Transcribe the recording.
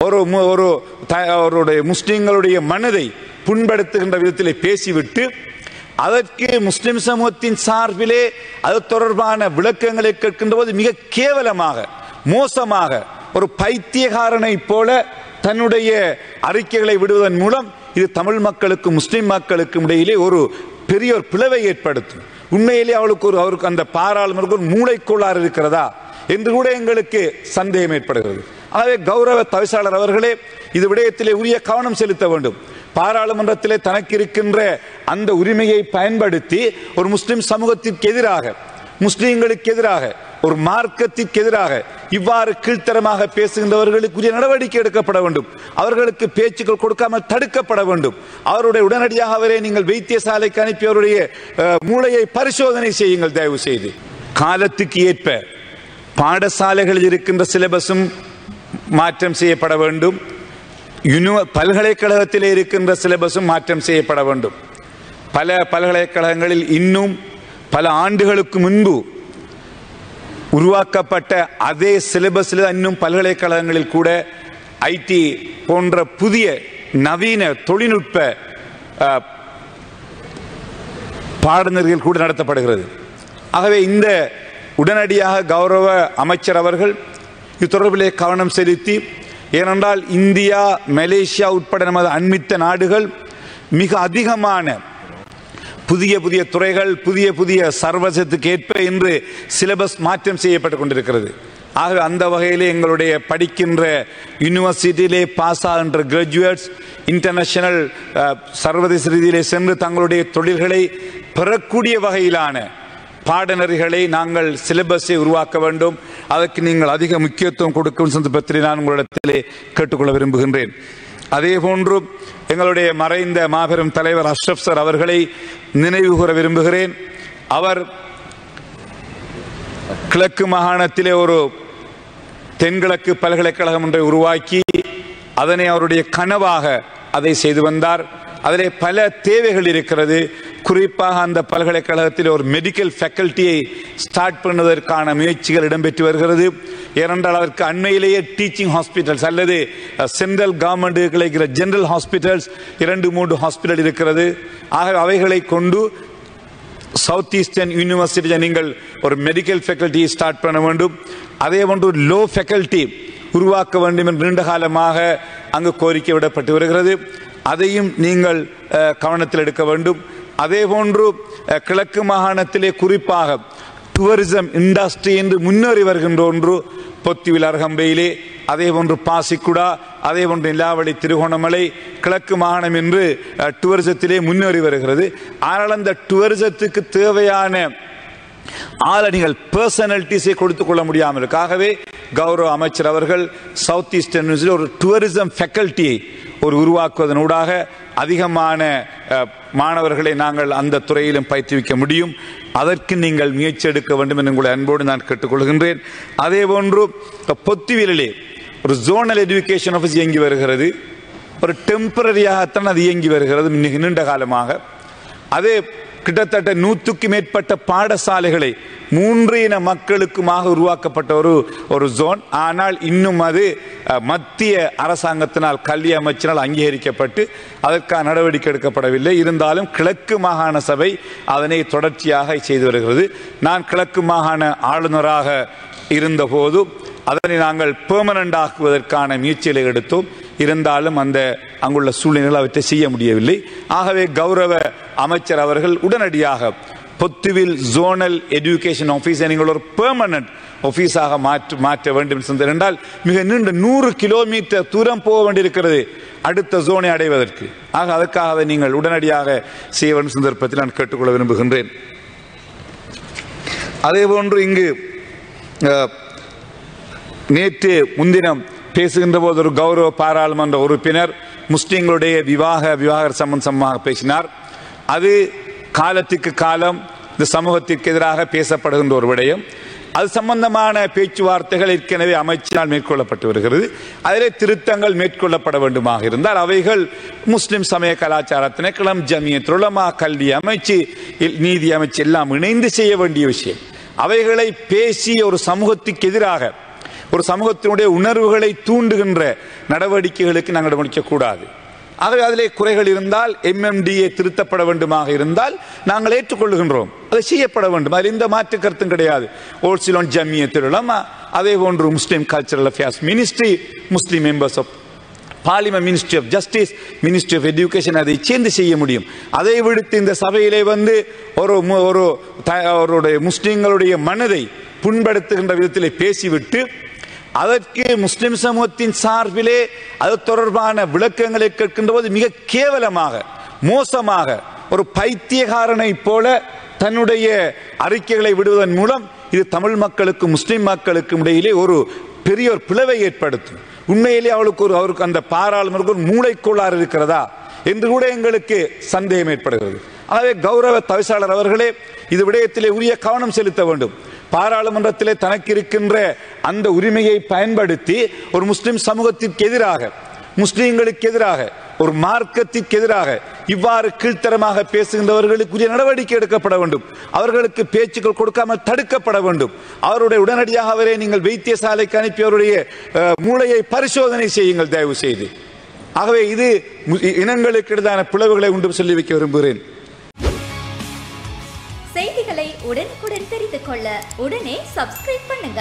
ஒரு முஸ்லிம்களுடைய மனதை புண்படுத்துகின்ற விதத்திலே பேசிவிட்டு அதற்கு முஸ்லிம் சமூகத்தின் சார்பிலே அது தொடர்பான விளக்கங்களை கேட்கின்ற போது மிக கேவலமாக மோசமாக ஒரு பைத்தியகாரனை போல தன்னுடைய அறிக்கைகளை விடுவதன் மூலம் இது தமிழ் மக்களுக்கும் முஸ்லிம் மக்களுக்கும் இடையிலே ஒரு பெரிய ஒரு பிளவை ஏற்படுத்தும். உண்மையிலே அவருக்கு அந்த பாராளுமன்ற ஒரு மூளைக்கோளாறு இருக்கிறதா என்று கூட எங்களுக்கு சந்தேகம் ஏற்படுகிறது. ஆகவே கௌரவ தவிசாளர் அவர்களே, இது விடயத்திலே உரிய கவனம் செலுத்த வேண்டும். பாராளுமன்றத்திலே தனக்கு இருக்கின்ற அந்த உரிமையை பயன்படுத்தி ஒரு முஸ்லிம் சமூகத்திற்கு எதிராக, முஸ்லிம்களுக்கு எதிராக, ஒரு மார்க்கத்திற்கு எதிராக இவ்வாறு கீழ்த்தரமாக பேசுகின்றவர்களுக்குரிய நடவடிக்கை எடுக்கப்பட வேண்டும். அவர்களுக்கு பேச்சுக்கள் கொடுக்காமல் தடுக்கப்பட வேண்டும். அவருடைய உடனடியாக அவரை நீங்கள் வைத்தியசாலைக்கு அனுப்பி அவருடைய மூளையை பரிசோதனை செய்யுங்கள். தயவு செய்து காலத்துக்கு ஏற்ப பாடசாலைகளில் இருக்கின்ற சிலபஸும் மாற்றம் செய்யப்பட வேண்டும். பல்கலைக்கழகத்திலே இருக்கின்ற சிலபஸும் மாற்றம் செய்யப்பட வேண்டும். பல பல்கலைக்கழகங்களில் இன்னும் பல ஆண்டுகளுக்கு முன்பு உருவாக்கப்பட்ட அதே சிலபஸில் இன்னும் பல்கலைக்கழகங்களில் கூட ஐடி போன்ற புதிய நவீன தொழில்நுட்ப பாடநெறிகள் கூட நடத்தப்படுகிறது. ஆகவே இந்த உடனடியாக கௌரவ அமைச்சர் அவர்கள் இது தொடர்பிலே கவனம் செலுத்தி, ஏனென்றால் இந்தியா, மலேசியா உட்பட நமது அண்மித்த நாடுகள் மிக அதிகமான புதிய புதிய துறைகள், புதிய புதிய சர்வசத்துக்கு ஏற்ப இன்று சிலபஸ் மாற்றம் செய்யப்பட்டு கொண்டிருக்கிறது. ஆக அந்த வகையிலே எங்களுடைய படிக்கின்ற யூனிவர்சிட்டியிலே பாஸ் ஆகின்ற கிராஜுவேட்ஸ் இன்டர்நேஷனல் சர்வதேச ரீதியிலே சென்று தங்களுடைய தொழில்களை பெறக்கூடிய வகையிலான பாடநெறிகளை நாங்கள் சிலபஸை உருவாக்க வேண்டும். அதற்கு நீங்கள் அதிக முக்கியத்துவம் கொடுக்கும் சந்தர்ப்பத்தில் நான் உங்களிடத்திலே கேட்டுக்கொள்ள விரும்புகின்றேன். அதே போன்று எங்களுடைய மறைந்த மாபெரும் தலைவர் அஷ்ரப் சார் அவர்களை நினைவு கூற விரும்புகிறேன். அவர் கிழக்கு மாகாணத்திலே ஒரு தென்கிழக்கு பல்கலைக்கழகம் ஒன்றை உருவாக்கி அதனை அவருடைய கனவாக அதை செய்து வந்தார். அதிலே பல தேவைகள் இருக்கிறது. குறிப்பாக அந்த பல்கலைக்கழகத்தில் ஒரு மெடிக்கல் ஃபேக்கல்ட்டியை ஸ்டார்ட் பண்ணுவதற்கான முயற்சிகள் இடம்பெற்று வருகிறது. ஏனென்றால் அதற்கு அண்மையிலேயே டீச்சிங் ஹாஸ்பிட்டல்ஸ் அல்லது சென்ட்ரல் கவர்மெண்ட் கிடைக்கிற ஜெனரல் ஹாஸ்பிட்டல்ஸ் 2-3 ஹாஸ்பிட்டல் இருக்கிறது. ஆக அவைகளை கொண்டு சவுத் ஈஸ்டர்ன் யூனிவர்சிட்டியில் நீங்கள் ஒரு மெடிக்கல் ஃபேக்கல்ட்டியை ஸ்டார்ட் பண்ண வேண்டும். அதே போன்று லோ ஃபேக்கல்ட்டி உருவாக்க வேண்டும் என்று நீண்ட காலமாக அங்கு கோரிக்கை விடப்பட்டு வருகிறது. அதையும் நீங்கள் கவனத்தில் எடுக்க வேண்டும். அதே போன்று கிழக்கு மாகாணத்திலே குறிப்பாக டூரிசம் இண்டஸ்ட்ரி என்று முன்னேறி வருகின்ற ஒன்று பொத்திவில் அருகம்பையிலே, அதே போன்று பாசிக்குடா, அதே போன்று நிலாவளி திருகோணமலை கிழக்கு மாகாணம் என்று டூரிசத்திலே முன்னேறி வருகிறது. ஆனால் அந்த டூரிசத்துக்கு தேவையான ஆளணிகள் பர்சனாலிட்டிஸை கொடுத்துக் கொள்ள முடியாமல் இருக்கு. ஆகவே கௌரவ அமைச்சர் அவர்கள் சவுத் ஈஸ்டர்ன் யூனிவர்சிட்டியில் ஒரு டூரிசம் ஃபேக்கல்ட்டியை உருவாக்குவதனூடாக அதிகமான மாணவர்களை நாங்கள் அந்த துறையிலும் பயிற்றுவிக்க முடியும். அதற்கு நீங்கள் முயற்சி எடுக்க வேண்டும் என்று உங்களை அன்போடு நான் கேட்டுக்கொள்கின்றேன். அதே போன்று பொத்திவிலே ஒரு ஜோனல் எஜுகேஷன் ஆஃபீஸ் இயங்கி வருகிறது. ஒரு டெம்பரரியாகத்தான் அது இயங்கி வருகிறது நீண்ட காலமாக. அதே கிட்டத்தட்ட 100க்கும் மேற்பட்ட பாடசாலைகளை 3 இன மக்களுக்குமாக உருவாக்கப்பட்ட ஒரு ஜோன். ஆனால் இன்னும் அது மத்திய அரசாங்கத்தினால் கல்வி அமைச்சினால் அங்கீகரிக்கப்பட்டு அதற்கான நடவடிக்கை எடுக்கப்படவில்லை. இருந்தாலும் கிழக்கு மாகாண சபை அதனை தொடர்ச்சியாக செய்து வருகிறது. நான் கிழக்கு மாகாண ஆளுநராக இருந்தபோது அதனை நாங்கள் பெர்மனன்ட் ஆக்குவதற்கான முயற்சிகளை எடுத்தோம். இருந்தாலும் அங்குள்ள சூழ்நிலைகள் அவற்றை செய்ய முடியவில்லை. ஆகவே கௌரவ அமைச்சர் அவர்கள் உடனடியாக பொத்துவில் ஜோனல் எஜுகேஷன் ஆபீஸை நீங்கள் ஒரு பெர்மனன்ட் ஆபீஸாக மாற்ற வேண்டும் என்றால் மிக நீண்ட 100 கிலோமீட்டர் தூரம் போக வேண்டியிருக்கிறது அடுத்த ஜோனை அடைவதற்கு. ஆக அதற்காக நீங்கள் உடனடியாக செய்ய வேண்டும் சந்தர்ப்பத்தில் நான் கேட்டுக்கொள்ள விரும்புகின்றேன். அதே போன்று இங்கு நேற்று முன்தினம் பேசுகின்ற போது ஒரு கௌரவ பாராளுமன்ற உறுப்பினர் முஸ்லிம்களுடைய விவாகர சம்பந்தமாக பேசினார். அது காலத்துக்கு காலம் இந்த சமூகத்திற்கு எதிராக பேசப்படுகின்ற ஒரு விடயம். அது சம்பந்தமான பேச்சுவார்த்தைகள் ஏற்கனவே அமைச்சினால் மேற்கொள்ளப்பட்டு வருகிறது. அதிலே திருத்தங்கள் மேற்கொள்ளப்பட வேண்டுமாக இருந்தால் அவைகள் முஸ்லிம் சமய கலாச்சார திணைக்களம், ஜமியத் உலமா, கல்வி அமைச்சு, நீதி அமைச்சு எல்லாம் இணைந்து செய்ய வேண்டிய விஷயம். அவைகளை பேசி ஒரு சமூகத்துக்கு எதிராக ஒரு சமூகத்தினுடைய உணர்வுகளை தூண்டுகின்ற நடவடிக்கைகளுக்கு நாங்கள் முடிக்கக்கூடாது. ஆகவே அதிலே குறைகள் இருந்தால் MMDA திருத்தப்பட வேண்டுமாக இருந்தால் நாங்கள் ஏற்றுக்கொள்ளுகின்றோம், அது செய்யப்பட வேண்டும். அதில் எந்த மாற்று கருத்தும் கிடையாது. ஓல்சிலோன் ஜமியத்துல் உலமா, அதே போன்று Muslim cultural affairs ministry, Muslim members of parliament, ministry of justice, ministry of education அதை சேர்ந்து செய்ய முடியும். அதை விடுத்து இந்த சபையிலே ஒரு முஸ்லிம்களுடைய மனதை புண்படுத்துகின்ற விதத்திலே பேசிவிட்டு அதற்கு முஸ்லிம் சமூகத்தின் சார்பிலே அது தொடர்பான விளக்கங்களை கேட்கின்ற போது மிக கேவலமாக, மோசமாக, ஒரு பைத்தியகாரனை போல தன்னுடைய அறிக்கைகளை விடுவதன் மூலம் இது தமிழ் மக்களுக்கும் முஸ்லிம் மக்களுக்கும் இடையிலே ஒரு பெரிய ஒரு பிளவை ஏற்படுத்தும். உண்மையிலே அவருக்கு அந்த பாராளுமன்ற ஒரு மூளைக்கோளாறு இருக்கிறதா என்று கூட எங்களுக்கு சந்தேகம் ஏற்படுகிறது. ஆகவே கௌரவ தவிசாளர் அவர்களே, இது விடயத்திலே உரிய கவனம் செலுத்த வேண்டும். பாராளுமன்றத்திலே தனக்கு இருக்கின்ற அந்த உரிமையை பயன்படுத்தி ஒரு முஸ்லிம் சமூகத்திற்கு எதிராக, முஸ்லிம்களுக்கு எதிராக, ஒரு மார்க்கத்திற்கு எதிராக இவ்வாறு கீழ்த்தரமாக பேசுகின்றவர்களுக்குரிய நடவடிக்கை எடுக்கப்பட வேண்டும். அவர்களுக்கு பேச்சுக்கள் கொடுக்காமல் தடுக்கப்பட வேண்டும். அவருடைய உடனடியாக அவரை நீங்கள் வைத்தியசாலைக்கு அனுப்பி அவருடைய மூளையை பரிசோதனை செய்யுங்கள் தயவு செய்து. ஆகவே இது இனங்களுக்கு இடையிலான பிளவுகளை உண்டு சொல்லி வைக்க விரும்புகிறேன். செய்திகளை உடனுக்குடன் தெரிந்து கொள்ள உடனே சப்ஸ்கிரைப் பண்ணுங்க.